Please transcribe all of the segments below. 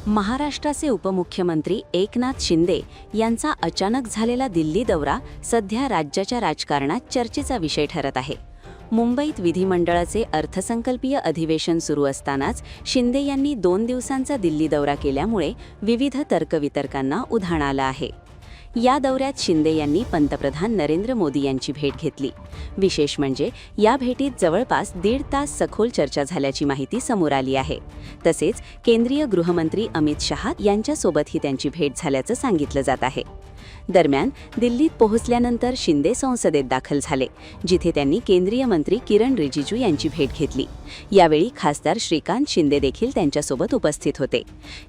महाराष्ट्राचे उपमुख्यमंत्री एकनाथ शिंदे यांचा अचानक झालेला दिल्ली दौरा सध्या राज्याच्या राजकारणात चर्चेचा विषय ठरत आहे. मुंबईत विधिमंडळाचे अर्थसंकल्पीय अधिवेशन सुरू असतानाच शिंदे यांनी 2 दिवसांचा दिल्ली दौरा केल्यामुळे विविध तर्कवितर्कांना उधाण आलं आहे. या दौऱ्यात शिंदे यांनी पंतप्रधान नरेंद्र मोदी यांची भेट घेतली. विशेष म्हणजे या भेटीत जवळपास 1.5 तास सखोल चर्चा झाल्याची माहिती समोर आली आहे. तसेच केंद्रीय गृहमंत्री अमित शहा यांच्यासोबतही त्यांची भेट झाल्याचं सांगितलं जात आहे. दरम्यान दिल्लीत पोहोचल्यानंतर शिंदे संसदेत दाखल झाले, जिथे त्यांनी केंद्रीय मंत्री किरण रिजिजू यांची भेट घेतली. यावेळी खासदार श्रीकांत शिंदे देखील त्यांच्यासोबत उपस्थित होते.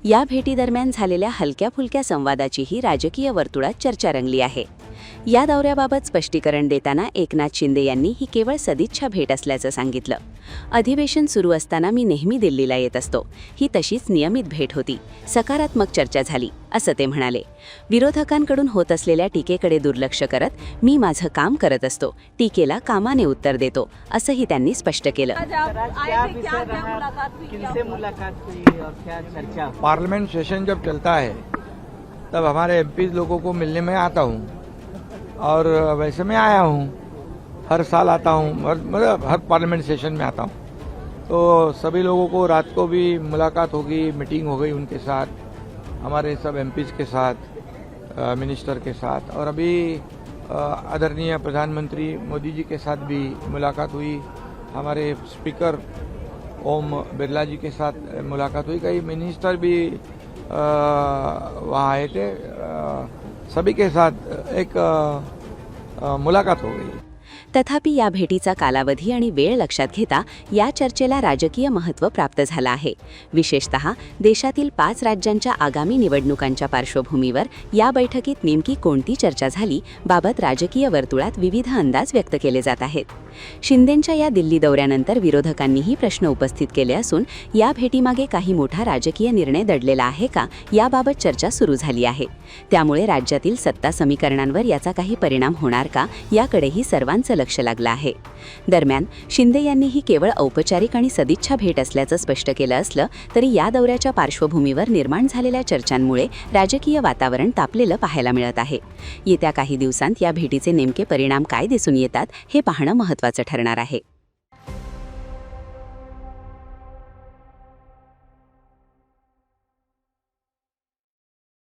या भेटीदरम्यान झालेल्या हलक्या-फुलक्या संवादाचीही राजकीय वर्तुळात चर्चा रंगली आहे. या दौऱ्याबाबत स्पष्टीकरण देताना एकनाथ शिंदे यांनी ही केवळ सदिच्छा भेट असल्याचं सांगितलं. अधिवेशन सुरू असताना मी नेहमी दिल्लीला येत असतो. ही तशीच नियमित भेट होती. सकारात्मक चर्चा झाली, असं ते म्हणाले. विरोधकांकडून होत असलेल्या टीकेकडे दुर्लक्ष करत मी माझं काम करत असतो. टीकेला कामाने उत्तर देतो, असंही त्यांनी स्पष्ट केलं. पार्लियामेंट सेशन जब चलता है तब हमारे एमपीज लोगों को मिलने में आता हूँ और वैसे मैं आया हूँ. हर साल आता हूँ, मतलब हर पार्लियामेंट सेशन में आता हूँ. तो सभी लोगों को रात को भी मुलाकात होगी, मीटिंग हो गई उनके साथ, हमारे सब एमपीज के साथ, मिनिस्टर के साथ. और अभी आदरणीय प्रधानमंत्री मोदी जी के साथ भी मुलाकात हुई. हमारे स्पीकर ओम बिरला जी के साथ मुलाकात हुई. कई मिनिस्टर भी वहाँ आए थे. सभी के साथ एक मुलाकात हो गई. तथापि या भेटीचा कालावधी आणि वेळ लक्षात घेता या चर्चेला राजकीय महत्त्व प्राप्त झालं आहे. विशेषतः देशातील 5 राज्यांच्या आगामी निवडणुकांच्या पार्श्वभूमीवर या बैठकीत नेमकी कोणती चर्चा झाली बाबत राजकीय वर्तुळात विविध अंदाज व्यक्त केले जात आहेत. शिंदेंच्या या दिल्ली दौऱ्यानंतर विरोधकांनीही प्रश्न उपस्थित केले असून या भेटीमागे काही मोठा राजकीय निर्णय दडलेला आहे का, याबाबत चर्चा सुरू झाली आहे. त्यामुळे राज्यातील सत्ता समीकरणांवर याचा काही परिणाम होणार का, याकडेही सर्वांचं लक्ष लागलं आहे. दरम्यान शिंदे यांनी ही केवळ औपचारिक आणि सदिच्छा भेट असल्याचं स्पष्ट केलं असलं तरी या दौऱ्याच्या पार्श्वभूमीवर निर्माण झालेल्या चर्चांमुळे राजकीय वातावरण तापलेलं पाहायला मिळत आहे. येत्या काही दिवसांत या भेटीचे नेमके परिणाम काय दिसून येतात हे पाहणं महत्त्वाचं ठरणार आहे.